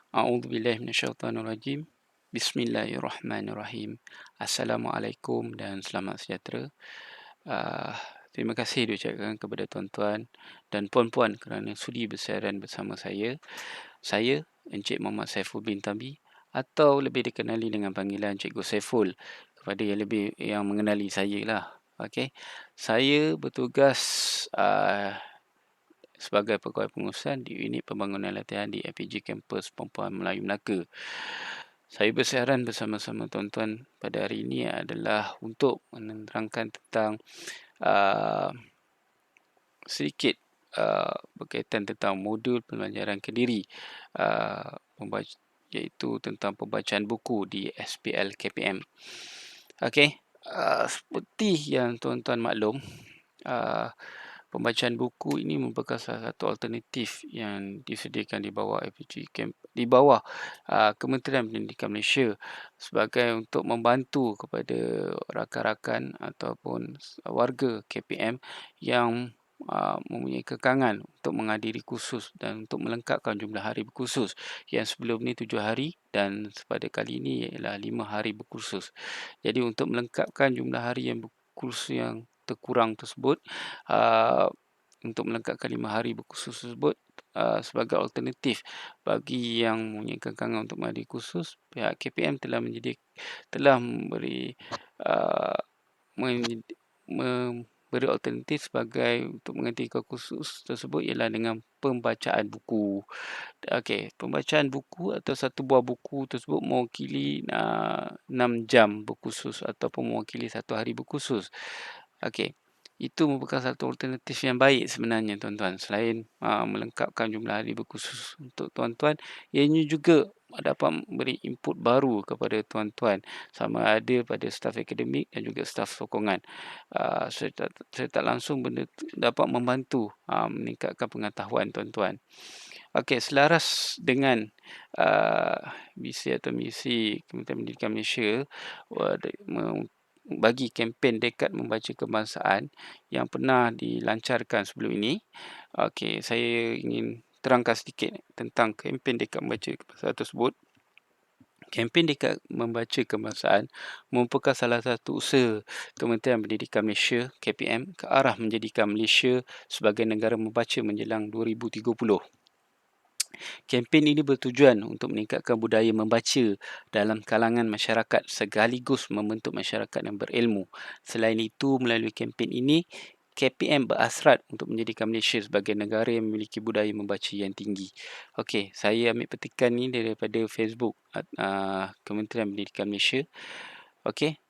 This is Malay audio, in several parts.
A'udzubillahi minasyaitonirrajim. Bismillahirrahmanirrahim. Assalamualaikum dan selamat sejahtera. Ah, Terima kasih diucapkan kepada tuan-tuan dan puan-puan kerana sudi bersiaran bersama saya. Saya Encik Muhammad Saiful bin Tabi atau lebih dikenali dengan panggilan Cikgu Saiful kepada yang mengenali saya lah. Okey. Saya bertugas sebagai pegawai pengurusan di unit pembangunan latihan di APG Kampus Perempuan Melayu Melaka. Saya bersiaran bersama-sama tuan-tuan pada hari ini adalah untuk menerangkan tentang uh, sedikit berkaitan tentang modul pembelajaran Kediri, uh, iaitu tentang pembacaan buku di SPL KPM. Okey, seperti yang tuan-tuan maklum, uh, pembacaan buku ini merupakan salah satu alternatif yang disediakan di bawah APG Camp, di bawah Kementerian Pendidikan Malaysia sebagai untuk membantu kepada rakan-rakan ataupun warga KPM yang mempunyai kekangan untuk menghadiri kursus dan untuk melengkapkan jumlah hari berkursus yang sebelum ni 7 hari dan pada kali ini ialah 5 hari berkursus. Jadi untuk melengkapkan jumlah hari yang berkursus yang terkurang tersebut, untuk melengkapkan 5 hari berkursus tersebut, sebagai alternatif bagi yang mempunyai kekangan untuk menghadiri kursus, pihak KPM telah memberi uh, memberi alternatif sebagai untuk menghentikan kursus tersebut ialah dengan pembacaan buku. Okey, pembacaan buku atau satu buah buku tersebut mewakili 6 jam berkursus ataupun mewakili 1 hari berkursus. Okey, itu merupakan satu alternatif yang baik sebenarnya tuan-tuan. Selain melengkapkan jumlah hari berkursus untuk tuan-tuan, ianya juga dapat memberi input baru kepada tuan-tuan sama ada pada staf akademik dan juga staf sokongan. Saya tak langsung benda tu dapat membantu meningkatkan pengetahuan tuan-tuan. Okey, selaras dengan visi atau misi Kementerian Pendidikan Malaysia bagi kempen Dekad Membaca Kebangsaan yang pernah dilancarkan sebelum ini. Okey, saya ingin terangkan sedikit tentang kempen Dekad Membaca Kebangsaan tersebut. Kempen Dekad Membaca Kebangsaan merupakan salah satu usaha Kementerian Pendidikan Malaysia KPM ke arah menjadikan Malaysia sebagai negara membaca menjelang 2030. Kempen ini bertujuan untuk meningkatkan budaya membaca dalam kalangan masyarakat sekaligus membentuk masyarakat yang berilmu. Selain itu, melalui kempen ini, KPM berhasrat untuk menjadikan Malaysia sebagai negara yang memiliki budaya membaca yang tinggi. Okey, saya ambil petikan ini daripada Facebook Kementerian Pendidikan Malaysia. Okey,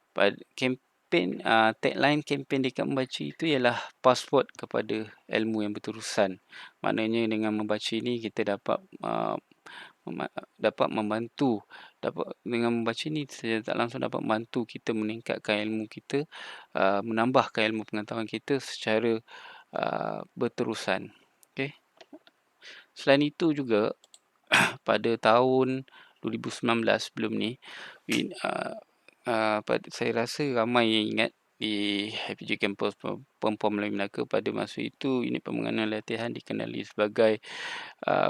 tagline kempen Dekad Membaca itu ialah pasport kepada ilmu yang berterusan. Maknanya dengan membaca ini kita dapat membantu, dengan membaca ini saya tak langsung dapat membantu kita meningkatkan ilmu kita, menambahkan ilmu pengetahuan kita secara berterusan. Okey. Selain itu juga pada tahun 2019 sebelum ni, saya rasa ramai yang ingat di APG Kampus Perempuan Melayu Melaka pada masa itu unit pembangunan latihan dikenali sebagai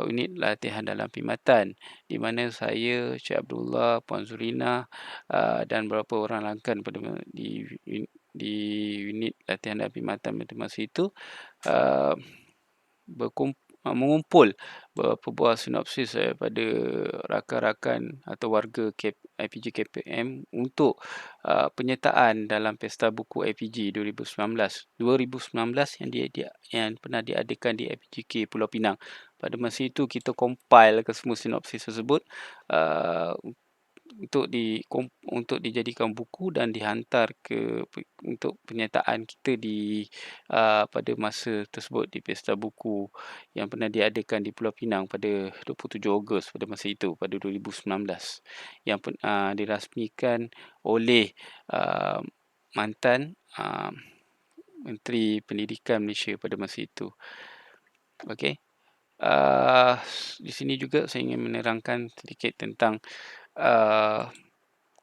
unit latihan dalam perkhidmatan di mana saya, Cik Abdullah, Puan Zurina dan beberapa orang rakan di unit latihan dalam perkhidmatan pada masa itu uh, mengumpul beberapa buah sinopsis daripada rakan-rakan atau warga IPG KPM untuk penyertaan dalam Pesta Buku IPG 2019 yang pernah diadakan di IPGK Pulau Pinang. Pada masa itu kita compile ke semua sinopsis tersebut uh, untuk dijadikan buku dan dihantar untuk penyertaan kita pada masa tersebut di Pesta Buku yang pernah diadakan di Pulau Pinang pada 27 Ogos pada masa itu, pada 2019, yang dirasmikan oleh mantan Menteri Pendidikan Malaysia pada masa itu. Okey. Di sini juga saya ingin menerangkan sedikit tentang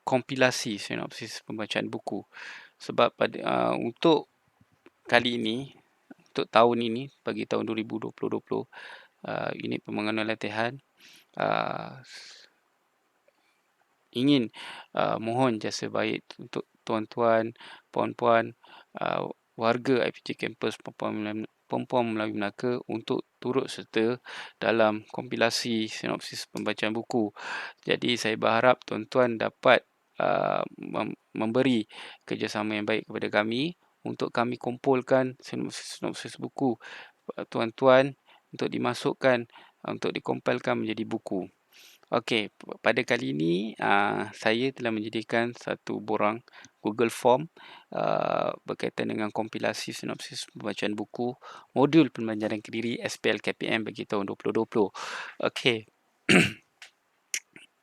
kompilasi sinopsis pembacaan buku. Sebab untuk kali ini, untuk tahun ini, bagi tahun 2020, unit pembangunan latihan uh, ingin mohon jasa baik untuk tuan-tuan, puan-puan, warga IPJ Kampus Perempuan Melayu Melaka untuk turut serta dalam kompilasi sinopsis pembacaan buku. Jadi saya berharap tuan-tuan dapat memberi kerjasama yang baik kepada kami untuk kami kumpulkan sinopsis buku tuan-tuan untuk dimasukkan, untuk dikompilkan menjadi buku. Okey, pada kali ini saya telah menyediakan satu borang Google Form berkaitan dengan kompilasi sinopsis pembacaan buku modul pembelajaran Kediri SPL KPM bagi tahun 2020. Okey.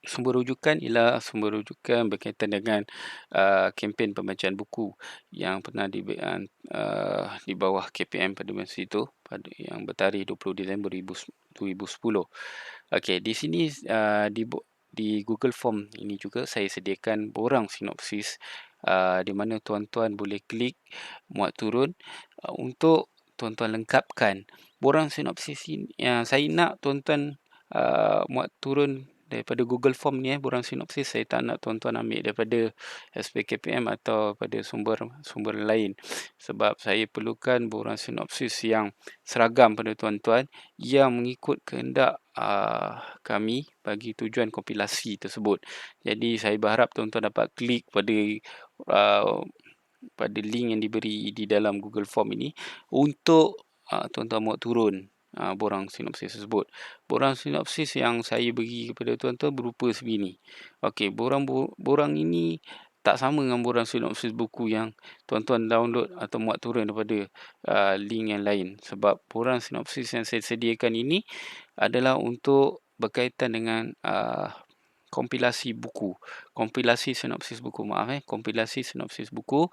Sumber rujukan ialah sumber rujukan berkaitan dengan kempen pembacaan buku yang pernah di bawah KPM pada masa itu, yang bertarikh 20 Disember 2010. Okey, di sini di Google Form ini juga saya sediakan borang sinopsis di mana tuan-tuan boleh klik muat turun untuk tuan-tuan lengkapkan. Borang sinopsis ini saya nak tuan-tuan muat turun daripada Google Form ni borang sinopsis. Saya tak nak tuan-tuan ambil daripada SPKPM atau pada sumber lain, sebab saya perlukan borang sinopsis yang seragam pada tuan-tuan yang mengikut kehendak kami bagi tujuan kompilasi tersebut. Jadi saya berharap tuan-tuan dapat klik pada link yang diberi di dalam Google Form ini untuk tuan-tuan muat turun borang sinopsis tersebut. Borang sinopsis yang saya bagi kepada tuan-tuan berupa sebegini. Okey, borang ini tak sama dengan borang sinopsis buku yang tuan-tuan download atau muat turun daripada link yang lain, sebab borang sinopsis yang saya sediakan ini adalah untuk berkaitan dengan kompilasi buku, kompilasi sinopsis buku, kompilasi sinopsis buku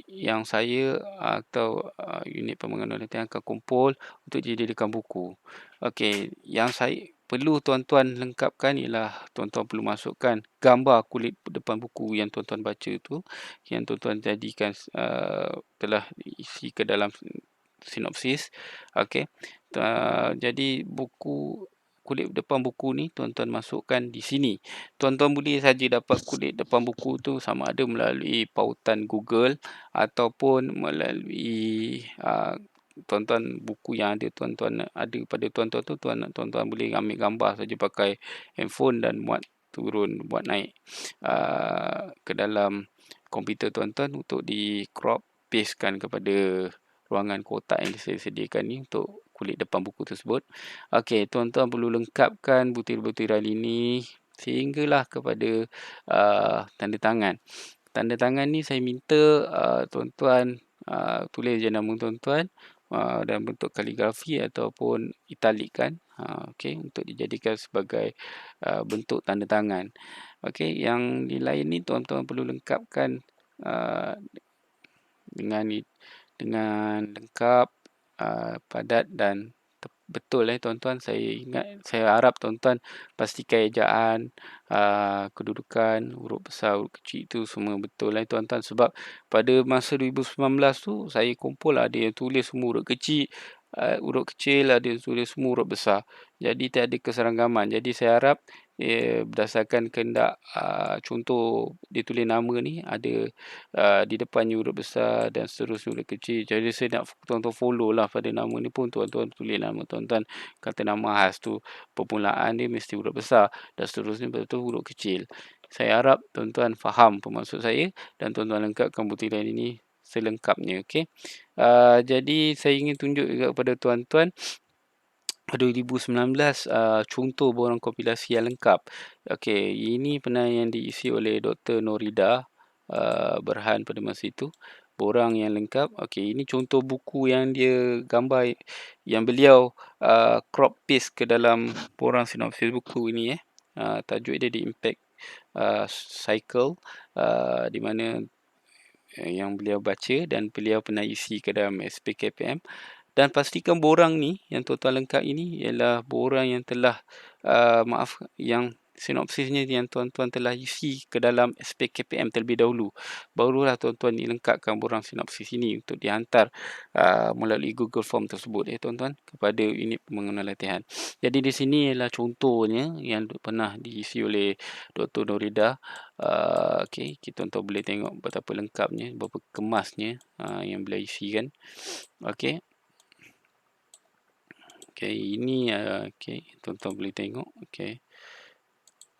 yang saya atau unit pembangunan latihan akan kumpul untuk dijadikan buku. Okey, yang saya perlu tuan-tuan lengkapkan ialah tuan-tuan perlu masukkan gambar kulit depan buku yang tuan-tuan baca tu, yang tuan-tuan jadikan telah diisi ke dalam sinopsis. Okey. Jadi buku kulit depan buku ni tuan-tuan masukkan di sini. Tuan-tuan boleh saja dapat kulit depan buku tu sama ada melalui pautan Google ataupun melalui tuan-tuan buku yang ada tuan-tuan ada pada tuan-tuan tu, tuan-tuan boleh ambil gambar saja pakai handphone dan muat turun, buat naik ke dalam komputer tuan-tuan untuk di crop pastekan kepada ruangan kotak yang saya sediakan ni untuk kulit depan buku tersebut. Okey, tuan-tuan perlu lengkapkan butir-butiran ini sehinggalah kepada tanda tangan. Tanda tangan ni saya minta tuan-tuan tulis je nama tuan-tuan dalam bentuk kaligrafi ataupun italic kan. Okey, untuk dijadikan sebagai bentuk tanda tangan. Okey, yang di lain ni tuan-tuan perlu lengkapkan dengan lengkap, padat dan betul tuan-tuan. Saya harap tuan-tuan pastikan ejaan, kedudukan, huruf besar, huruf kecil itu semua betul tuan-tuan, sebab pada masa 2019 tu saya kumpul ada yang tulis semua huruf kecil, ada yang tulis semua huruf besar. Jadi tiada keseragaman. Jadi saya harap berdasarkan kehendak contoh dia tulis nama ni ada di depannya huruf besar dan seterusnya huruf kecil. Jadi saya nak tuan-tuan follow lah pada nama ni pun tuan-tuan tulis nama tuan-tuan. Kata nama khas tu permulaan dia mesti huruf besar dan seterusnya betul huruf kecil. Saya harap tuan-tuan faham pemaksud saya dan tuan-tuan lengkapkan butiran ini selengkapnya. Okey. Jadi saya ingin tunjuk juga kepada tuan-tuan 2019 contoh borang kompilasi yang lengkap. Okey, ini pernah yang diisi oleh Dr. Norida Berhan pada masa itu. Borang yang lengkap. Okey, ini contoh buku yang dia gambar yang beliau crop paste ke dalam borang sinopsis buku ini. Tajuk dia The Impact Cycle, di mana yang beliau baca dan beliau pernah isi ke dalam SPKPM. Dan pastikan borang ni yang tuan-tuan lengkap ini ialah borang yang telah yang sinopsisnya yang tuan-tuan telah isi ke dalam SPKPM terlebih dahulu. Barulah tuan-tuan dilengkapkan borang sinopsis ini untuk dihantar melalui Google Form tersebut tuan-tuan kepada unit pembangunan latihan. Jadi di sini ialah contohnya yang pernah diisi oleh Dr. Norida. Okey, tuan-tuan boleh tengok betapa lengkapnya, berapa kemasnya yang beliau isikan. Okey. Okey, ini okey, tuan-tuan boleh tengok. Okey.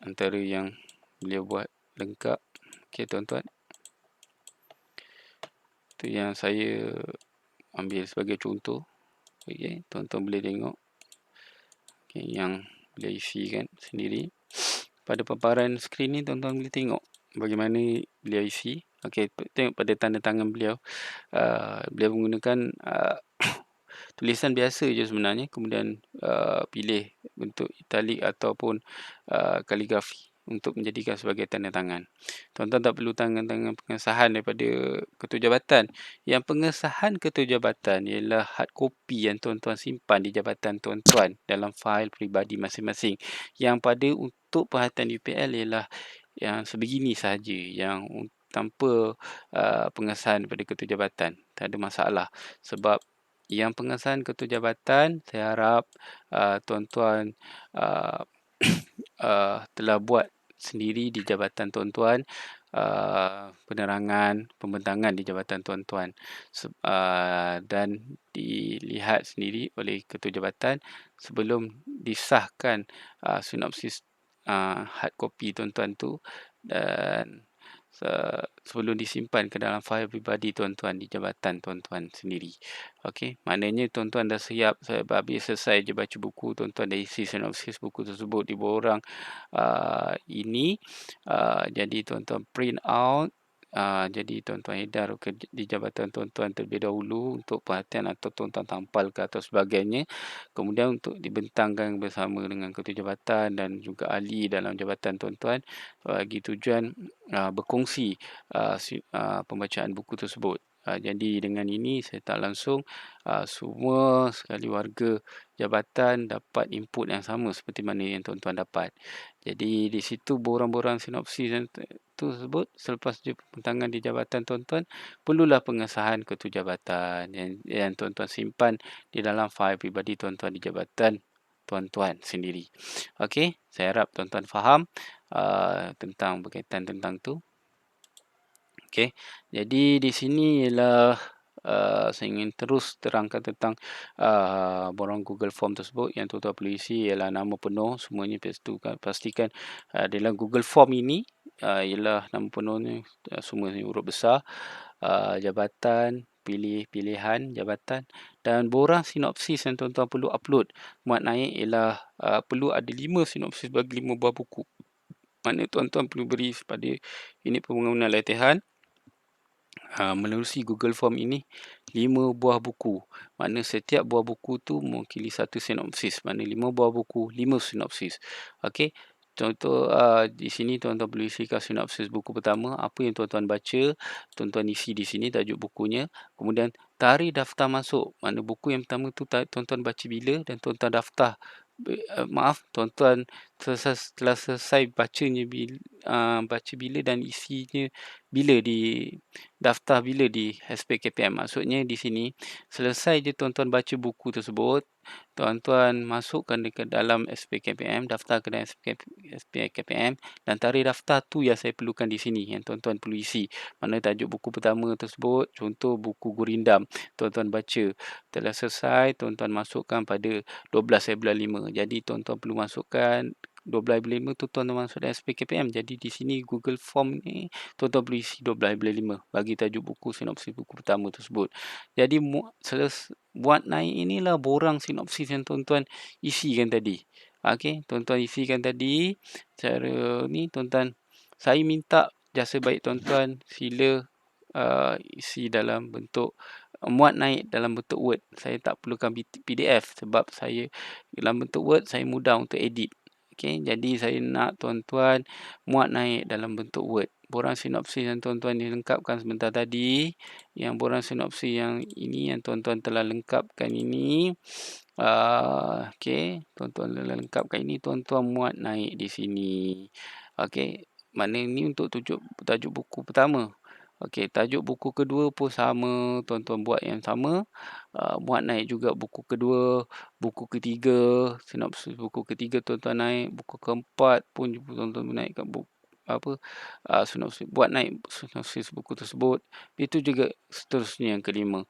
Antara yang beliau buat lengkap. Okey tuan-tuan. Itu yang saya ambil sebagai contoh. Okey, tuan-tuan boleh tengok. Okey, yang beliau isikan sendiri. Pada paparan skrin ni tuan-tuan boleh tengok bagaimana beliau isi. Okey, tengok pada tanda tangan beliau. Beliau menggunakan tulisan biasa je sebenarnya, kemudian pilih bentuk italik ataupun kaligrafi untuk menjadikan sebagai tanda tangan. Tuan-tuan tak perlu tangan pengesahan daripada ketua jabatan. Yang pengesahan ketua jabatan ialah hard copy yang tuan-tuan simpan di jabatan tuan-tuan dalam fail peribadi masing-masing. Yang pada untuk perhatian UPL ialah yang sebegini sahaja, yang tanpa pengesahan daripada ketua jabatan. Tak ada masalah sebab yang pengesahan ketua jabatan, saya harap tuan-tuan telah buat sendiri di jabatan tuan-tuan, penerangan, pembentangan di jabatan tuan-tuan, dan dilihat sendiri oleh ketua jabatan sebelum disahkan sinopsis hard copy tuan-tuan tu, dan sebelum disimpan ke dalam fail pribadi tuan-tuan di jabatan tuan-tuan sendiri. Okey, maknanya tuan-tuan dah siap, habis selesai je baca buku, tuan-tuan dah isi sinopsis buku tersebut di borang ini. Jadi tuan-tuan print out. Jadi tuan-tuan edar di jabatan tuan-tuan terlebih dahulu untuk perhatian atau tuan-tuan tampalkan atau sebagainya. Kemudian untuk dibentangkan bersama dengan ketua jabatan dan juga ahli dalam jabatan tuan-tuan bagi tujuan berkongsi pembacaan buku tersebut. Jadi dengan ini saya tak langsung semua sekali warga jabatan dapat input yang sama seperti mana yang tuan-tuan dapat. Jadi di situ borang-borang sinopsis tersebut selepas pembentangan di jabatan tuan-tuan, perlulah pengesahan ketua jabatan yang tuan-tuan simpan di dalam fail pribadi tuan-tuan di jabatan tuan-tuan sendiri. Okey, saya harap tuan-tuan faham tentang berkaitan tentang tu. Okey, jadi di sini ialah saya ingin terus terangkan tentang borang Google Form tersebut. Yang tuan-tuan perlu isi ialah nama penuh, semuanya pastikan dalam Google Form ini ialah nama penuhnya semua huruf besar, jabatan, pilihan jabatan, dan borang sinopsis yang tuan-tuan perlu upload muat naik ialah perlu ada 5 sinopsis bagi 5 buah buku. Mana tuan-tuan perlu beri pada unit pembangunan latihan menerusi Google Form ini 5 buah buku. Mana setiap buah buku tu mewakili satu sinopsis. Mana 5 buah buku, 5 sinopsis. Okey. Contoh di sini tuan-tuan perlu isikan sinopsis buku pertama, apa yang tuan-tuan baca, tuan-tuan isi di sini tajuk bukunya. Kemudian tarikh daftar masuk. Mana buku yang pertama tu tuan-tuan baca bila dan tuan-tuan daftar. Tuan-tuan telah selesai bacanya baca bila dan isinya bila di daftar bila di SPKPM. Maksudnya di sini selesai je tuan-tuan baca buku tersebut, tuan-tuan masukkan dekat dalam SPKPM, daftar ke dalam SPKPM, dan tarikh daftar tu yang saya perlukan di sini yang tuan-tuan perlu isi. Mana tajuk buku pertama tersebut, contoh buku Gurindam, tuan-tuan baca. Telah selesai, tuan-tuan masukkan pada 12/5. Jadi tuan-tuan perlu masukkan 12/5 tu tuan-tuan masuk dalam SPKPM. Jadi di sini Google Form ni tuan-tuan perlu isi 12/5 bagi tajuk buku sinopsis buku pertama tersebut. Jadi buat naik inilah borang sinopsis yang tuan-tuan isikan tadi. Okey, tuan-tuan isikan tadi. Cara ni tuan-tuan, saya minta jasa baik tuan-tuan sila isi dalam bentuk muat naik dalam bentuk Word. Saya tak perlukan PDF sebab saya dalam bentuk Word saya mudah untuk edit. Okey, jadi saya nak tuan-tuan muat naik dalam bentuk Word. Borang sinopsis yang tuan-tuan dilengkapkan sebentar tadi, yang borang sinopsis yang ini yang tuan-tuan telah lengkapkan ini, Okey, tuan-tuan lengkap kat ini, tuan-tuan muat naik di sini. Okey, makna ni untuk tajuk buku pertama. Okey, tajuk buku kedua pun sama, tuan-tuan buat yang sama. Muat naik juga buku kedua, buku ketiga, sinopsis buku ketiga tuan-tuan naik, buku keempat pun tuan-tuan naikkan buat naik sinopsis buku tersebut. Itu juga seterusnya yang kelima.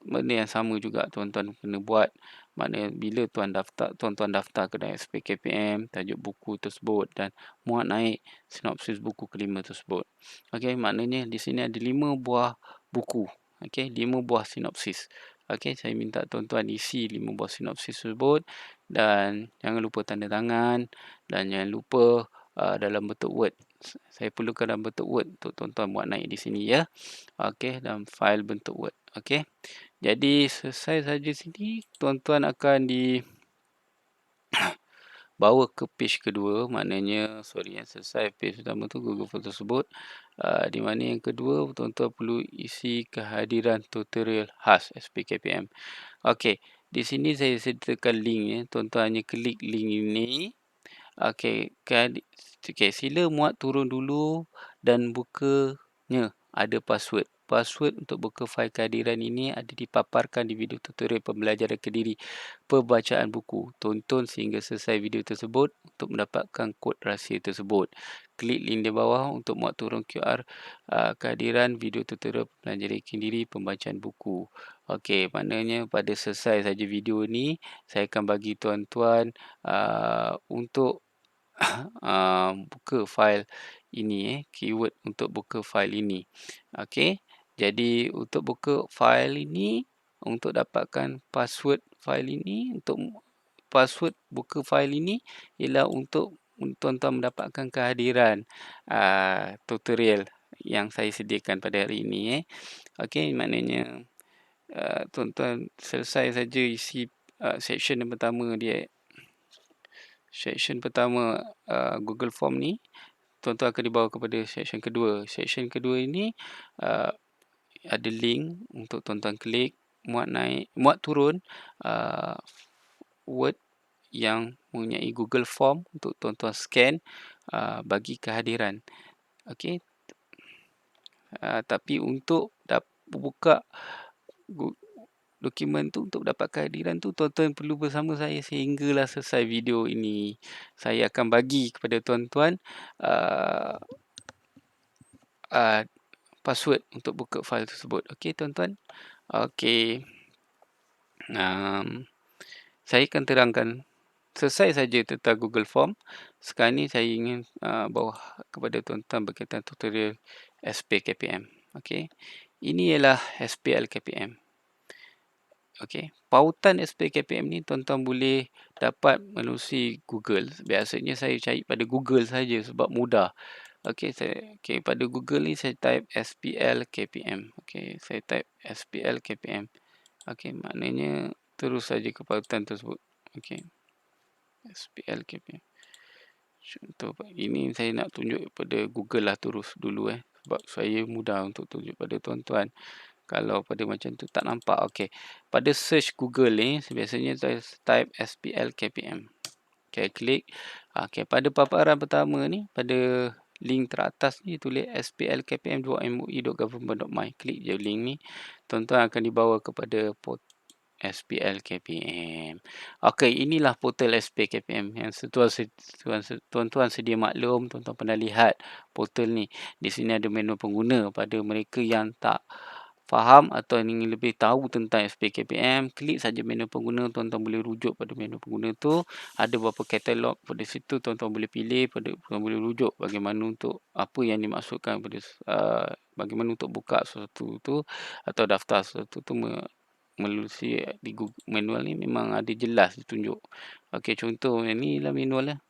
Benda yang sama juga tuan-tuan kena buat. Maknanya bila tuan-tuan daftar ke dalam SPKPM, tajuk buku tersebut dan muat naik sinopsis buku kelima tersebut. Okey, maknanya di sini ada 5 buah buku. Okey, 5 buah sinopsis. Okey, saya minta tuan-tuan isi 5 buah sinopsis tersebut dan jangan lupa tanda tangan dan jangan lupa dalam bentuk Word. Saya perlukan dalam bentuk Word untuk tuan-tuan muat naik di sini ya. Okey, dalam fail bentuk Word. Okey. Jadi selesai saja sini, tuan-tuan akan bawa ke page kedua, maknanya yang selesai page pertama tu Google Form tersebut. Di mana yang kedua tuan-tuan perlu isi kehadiran tutorial khas SPKPM. Okey, di sini saya sediakan link ya, tuan-tuan hanya klik link ini. Okey, sila muat turun dulu dan bukanya ada password. Password untuk buka fail kehadiran ini ada dipaparkan di video tutorial pembelajaran Kediri pembacaan buku. Tonton sehingga selesai video tersebut untuk mendapatkan kod rahsia tersebut. Klik link di bawah untuk muat turun QR kehadiran video tutorial pembelajaran Kediri pembacaan buku. Okey, maknanya pada selesai saja video ni, saya akan bagi tuan-tuan untuk buka fail ini keyword untuk buka fail ini. Okey. Jadi untuk buka fail ini, untuk dapatkan password fail ini, untuk password buka fail ini ialah untuk tuan-tuan mendapatkan kehadiran tutorial yang saya sediakan pada hari ini. Okey, maknanya tuan-tuan selesai saja isi section yang pertama dia. Section pertama Google Form ni, tuan-tuan akan dibawa kepada section kedua. Section kedua ini ada link untuk tuan-tuan klik, muat turun Word yang mempunyai Google Form untuk tuan-tuan scan bagi kehadiran. Okey. Tapi untuk buka dokumen tu untuk dapat kehadiran tu, tuan-tuan perlu bersama saya sehinggalah selesai video ini. Saya akan bagi kepada tuan-tuan password untuk buka fail tersebut. Okey tuan-tuan. Okey. Saya akan terangkan selesai saja tentang Google Form. Sekarang ni saya ingin bawa kepada tuan-tuan berkaitan tutorial SPKPM. Okey. Ini ialah SPLKPM. Okey, pautan SPKPM ni tuan-tuan boleh dapat menerusi Google. Biasanya saya cari pada Google saja sebab mudah. Okey, pada Google ni saya type SPLKPM. Okey, saya type SPLKPM. Okey, maknanya terus saja ke pautan tersebut. Okey. SPLKPM. Contoh ini saya nak tunjuk pada Google lah terus dulu sebab saya mudah untuk tunjuk pada tuan-tuan. Kalau pada macam tu tak nampak. Okey. Pada search Google ni biasanya saya type SPLKPM. Okey, klik. Okey, pada paparan pertama ni, pada link teratas ni tulis splkpm.moi.government.my. Klik je link ni. Tuan-tuan akan dibawa kepada SPLKPM. Okey, inilah portal SPLKPM yang tuan-tuan sedia maklum, tuan-tuan pernah lihat portal ni. Di sini ada menu pengguna pada mereka yang tak faham atau ingin lebih tahu tentang SPKPM, klik saja menu pengguna, tuan-tuan boleh rujuk pada menu pengguna tu. Ada beberapa katalog pada situ, tuan-tuan boleh pilih, tuan-tuan boleh rujuk bagaimana untuk apa yang dimaksudkan pada bagaimana untuk buka sesuatu tu atau daftar sesuatu tu melalui di Google manual ni memang ada jelas ditunjuk. Okey, contoh ni lah manual lah.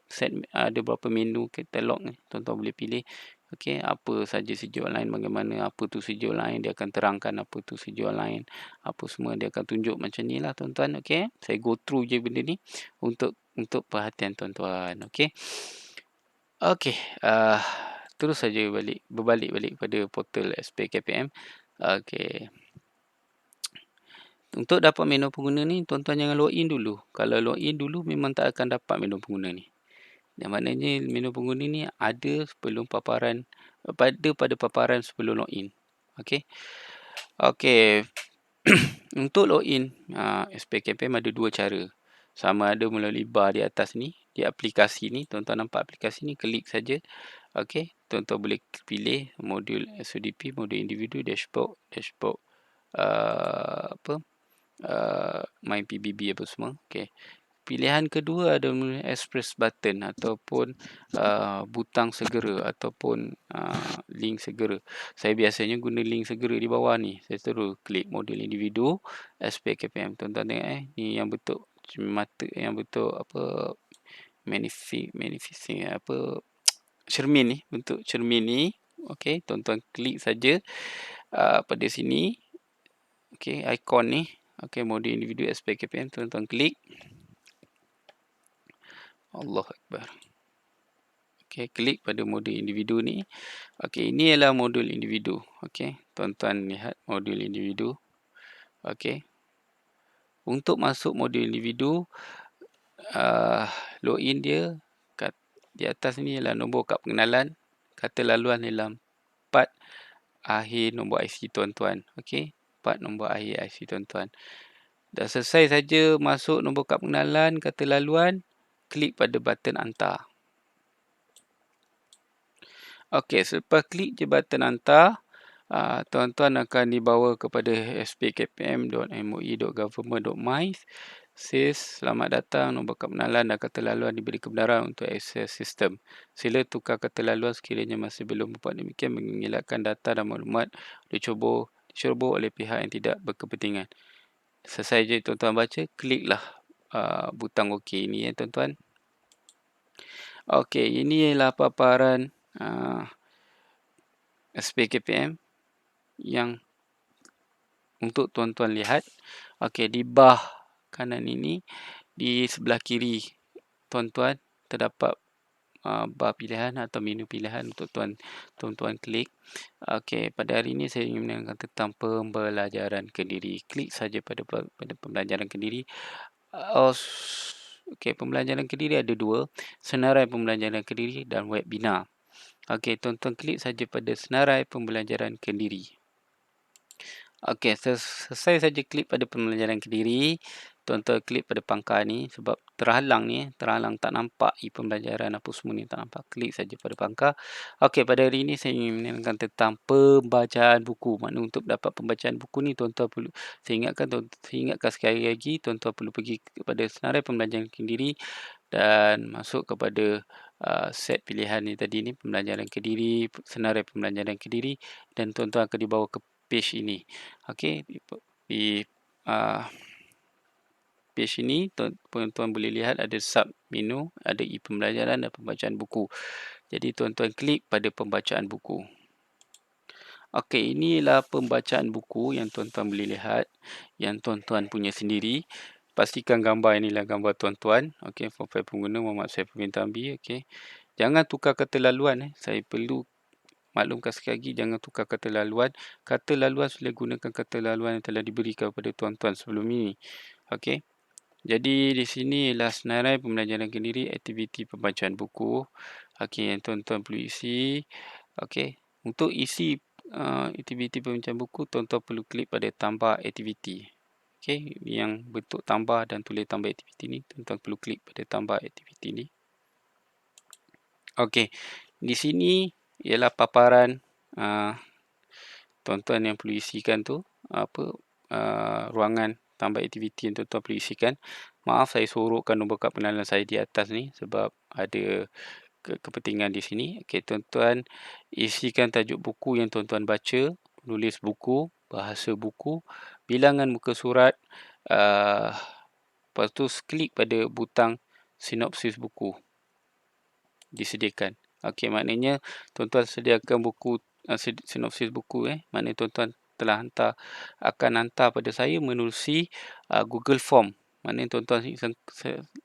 Ada beberapa menu katalog ni, tuan-tuan boleh pilih. Okey, apa saja sijil online, bagaimana apa tu sijil online, dia akan terangkan apa tu sijil online, apa semua dia akan tunjuk macam ni lah tuan-tuan. Okey, saya go through je benda ni untuk perhatian tuan-tuan. Okey. Okey, terus saja berbalik pada portal SPKPM. Okey. Untuk dapat menu pengguna ni, tuan-tuan jangan login dulu. Kalau login dulu memang tak akan dapat menu pengguna ni. Yang maknanya menu pengguna ni ada sebelum paparan, pada paparan sebelum login. Okey. Okey. Untuk login SPKPM ada dua cara. Sama ada melalui bar di atas ni, di aplikasi ni, tuan-tuan nampak aplikasi ni, klik saja. Okey, tuan-tuan boleh pilih modul SODP, modul individu, dashboard, my PBB apa semua. Okey. Pilihan kedua ada express button ataupun butang segera ataupun link segera. Saya biasanya guna link segera di bawah ni. Saya terus klik modul individu SPKPM. Tuan-tuan tengok ni yang bentuk mata, yang bentuk apa, manifesting apa, cermin ni, bentuk cermin ni. Okey, tuan-tuan klik saja pada sini. Okey, ikon ni. Okey, modul individu SPKPM, tuan-tuan klik. Allahu Akbar. Okey, klik pada modul individu ni. Okey, ini ialah modul individu. Okey, tuan-tuan lihat modul individu. Okey. Untuk masuk modul individu, login dia di atas ni ialah nombor kad pengenalan. Kata laluan ialah 4 akhir nombor IC tuan-tuan. Okey, 4 nombor akhir IC tuan-tuan. Dah selesai saja masuk nombor kad pengenalan, kata laluan, klik pada button hantar. Okey, selepas klik je button hantar, tuan-tuan akan dibawa kepada spkpm.moi.government.my. Says, selamat datang, nombor kad pengenalan dan kata laluan diberi kebenaran untuk akses sistem. Sila tukar kata laluan sekiranya masih belum buat demikian mengelakkan data dan maklumat diceroboh oleh pihak yang tidak berkepentingan. Selesai je tuan-tuan baca, kliklah butang OK ini ya tuan-tuan. Okey, ini ialah paparan SPKPM yang untuk tuan-tuan lihat. Okey, di bar kanan ini, di sebelah kiri tuan-tuan terdapat bar pilihan atau menu pilihan untuk tuan-tuan klik. Okey, pada hari ini saya ingin menerangkan tentang pembelajaran kendiri. Klik saja pada pembelajaran kendiri. Okey, pembelajaran kendiri ada dua, senarai pembelajaran kendiri dan webinar. Okey, tuan-tuan klik saja pada senarai pembelajaran kendiri. Okey, selesai saja klik pada pembelajaran kendiri, tuan-tuan klik pada pangkal ni sebab terhalang ni, terhalang tak nampak pembelajaran apa semua ni tak nampak. Klik saja pada pangkal. Okey, pada hari ini saya ingin menerangkan tentang pembacaan buku. Makna untuk dapat pembacaan buku ni tuan-tuan perlu, saya ingatkan sekali lagi, tuan-tuan perlu pergi kepada senarai pembelajaran kendiri dan masuk kepada set pilihan ni tadi ni, pembelajaran kendiri, senarai pembelajaran kendiri, dan tuan-tuan akan dibawa ke page ini. Okey, di page ini tuan-tuan boleh lihat ada sub menu, ada pembelajaran dan pembacaan buku. Jadi tuan-tuan klik pada pembacaan buku. Okey, inilah pembacaan buku yang tuan-tuan boleh lihat, yang tuan-tuan punya sendiri. Pastikan gambar inilah gambar tuan-tuan. Okey, profil pengguna Muhammad Saiful bin Tambi. Okey. Jangan tukar kata laluan. Saya perlu maklumkan sekali lagi, jangan tukar kata laluan. Kata laluan sila gunakan kata laluan yang telah diberikan kepada tuan-tuan sebelum ini. Okey. Jadi di sini ialah senarai pembelajaran kendiri, aktiviti pembacaan buku. Okey, yang tuan-tuan perlu isi. Okey. Untuk isi aktiviti pembacaan buku, tuan-tuan perlu klik pada tambah aktiviti. Okey, yang bentuk tambah dan tulis tambah aktiviti ni, tuan-tuan perlu klik pada tambah aktiviti ni. Okey. Di sini ialah paparan tuan-tuan yang perlu isikan tu, ruangan tambah aktiviti yang tuan-tuan perlu isikan. Maaf saya sorokkan nombor kad pengenalan saya di atas ni sebab ada kepentingan di sini. Okey, tuan-tuan isikan tajuk buku yang tuan-tuan baca, penulis buku, bahasa buku, bilangan muka surat, lepas tu klik pada butang sinopsis buku disediakan. Okey, maknanya tuan-tuan sediakan buku, sinopsis buku, maknanya tuan-tuan telah akan hantar pada saya menerusi Google Form. Maknanya tuan-tuan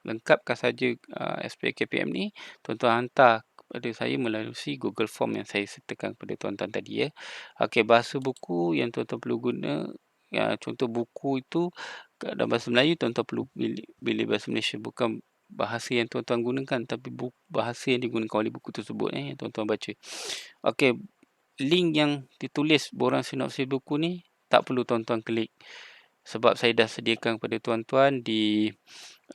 lengkapkan saja SPKPM ni, tuan-tuan hantar kepada saya melalui Google Form yang saya sertakan kepada tuan-tuan tadi ya. Okey, bahasa buku yang tuan-tuan perlu guna contoh buku itu dalam bahasa Melayu tuan-tuan perlu pilih bahasa Malaysia, bukan bahasa yang tuan-tuan gunakan, tapi bahasa yang digunakan oleh buku tersebut yang tuan-tuan baca. Okey, link yang ditulis borang sinopsis buku ni tak perlu tuan-tuan klik, sebab saya dah sediakan kepada tuan-tuan di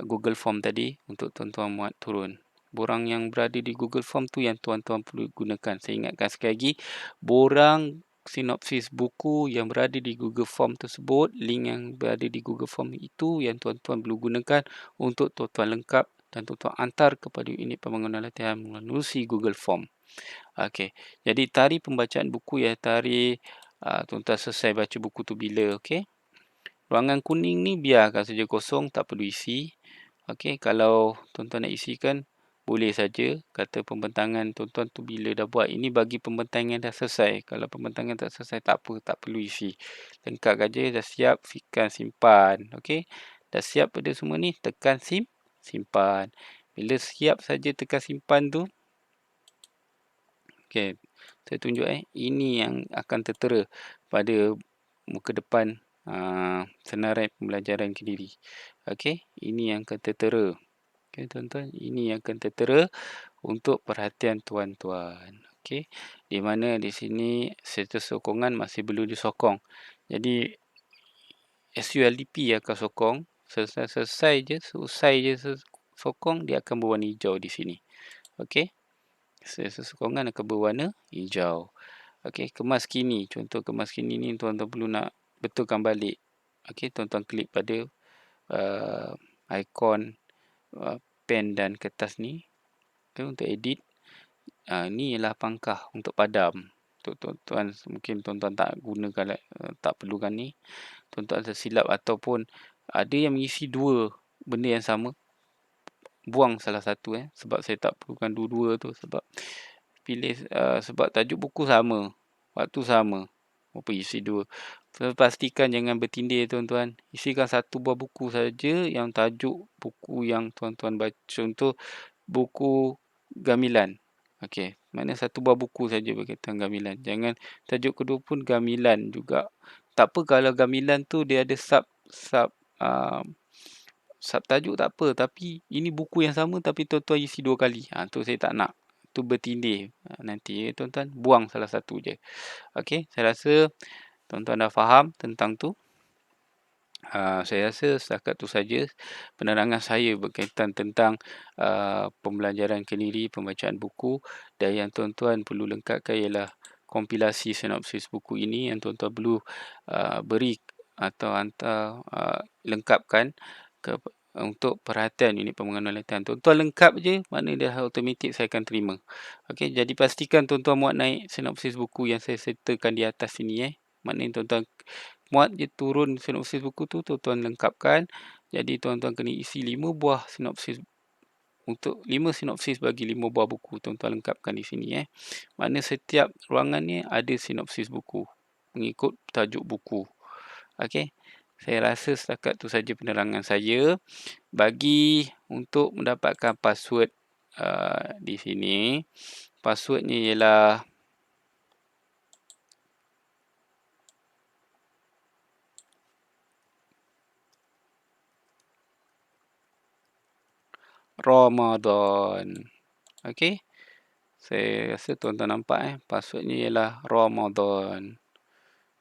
Google Form tadi untuk tuan-tuan muat turun. Borang yang berada di Google Form tu yang tuan-tuan perlu gunakan. Saya ingatkan sekali lagi, borang sinopsis buku yang berada di Google Form tersebut, link yang berada di Google Form itu yang tuan-tuan perlu gunakan untuk tuan-tuan lengkap dan tuan-tuan hantar kepada unit pembangunan latihan melalui Google Form. Okey, jadi tarikh pembacaan buku ya tarikh tuan-tuan selesai baca buku tu bila, okey. Ruangan kuning ni biarkan saja kosong, tak perlu isi. Okey, kalau tuan-tuan nak isikan, boleh saja. Kata pembentangan tuan-tuan tu bila dah buat. Ini bagi pembentangan dah selesai. Kalau pembentangan tak selesai, tak apa, tak perlu isi. Lengkap saja, dah siap, tekan simpan. Okey, dah siap pada semua ni, tekan simpan. Bila siap saja tekan simpan tu, okey, saya tunjuk ini yang akan tertera pada muka depan senarai pembelajaran Kediri. Okey, ini yang akan tertera. Okey tuan-tuan, ini yang akan tertera untuk perhatian tuan-tuan. Okey, di mana di sini serta sokongan masih perlu disokong. Jadi SULDP akan sokong, selesai je sokong, dia akan berwarna hijau di sini. Okey, sokongan akan berwarna hijau. Okey, kemas kini. Contoh kemas kini ni tuan-tuan perlu nak betulkan balik. Okey, tuan-tuan klik pada ikon pen dan kertas ni. Okay, untuk edit. Ni ialah pangkah untuk padam. Untuk tuan-tuan, mungkin tuan-tuan tak gunakan, tak perlukan ni. Tuan-tuan tersilap ataupun ada yang mengisi dua benda yang sama, buang salah satu sebab saya tak perlukan dua-dua tu, sebab pilih sebab tajuk buku sama, waktu sama, apa isi dua. Pastikan jangan bertindih tuan-tuan. Isikan satu buah buku saja yang tajuk buku yang tuan-tuan baca. Contoh buku gamilan. Okey, mana satu buah buku saja berkaitan gamilan. Jangan tajuk kedua pun gamilan juga. Tak apa kalau gamilan tu dia ada sub tajuk, tak apa, tapi ini buku yang sama tapi tuan-tuan isi dua kali. Tu saya tak nak. Tu bertindih nanti tuan-tuan, buang salah satu je. Okey, saya rasa tuan-tuan dah faham tentang tu. Saya rasa setakat tu saja penerangan saya berkaitan tentang pembelajaran Kediri, pembacaan buku, dan yang tuan-tuan perlu lengkapkan ialah kompilasi sinopsis buku ini yang tuan-tuan perlu beri atau hantar lengkapkan untuk perhatian unit pembangunan latihan. Tuan-tuan lengkap je, mana dah automatik saya akan terima. Okey, jadi pastikan tuan-tuan muat naik sinopsis buku yang saya sertakan di atas sini. Maknanya tuan-tuan muat je turun sinopsis buku tu, tuan-tuan lengkapkan. Jadi tuan-tuan kena isi 5 buah sinopsis, untuk 5 sinopsis bagi 5 buah buku, tuan-tuan lengkapkan di sini. Makna setiap ruangan ni ada sinopsis buku mengikut tajuk buku. Okey, saya rasa setakat tu saja penerangan saya. Bagi untuk mendapatkan password di sini, passwordnya ialah Ramadan. Okey, saya rasa tuan-tuan nampak passwordnya ialah Ramadan.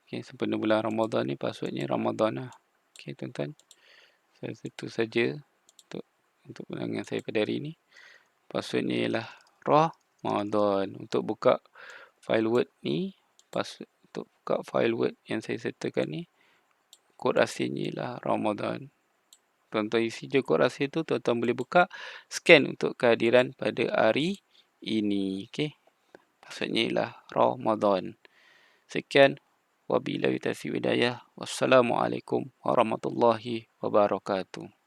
Okey, sempena bulan Ramadan ni passwordnya Ramadan lah. Okey tuan-tuan, saya rasa itu saja untuk penerangan saya pada hari ini. Passwordnya ialah Ramadan. Untuk buka file Word ni, password untuk buka file Word yang saya sertakan ni, kod rahsianya ialah Ramadan. Tuan-tuan isi je kod rahsia tu, tuan-tuan boleh buka, scan untuk kehadiran pada hari ini. Okey, passwordnya ialah Ramadan. Sekian, wabillahi taufiq wal hidayah. Wassalamualaikum warahmatullahi wabarakatuh.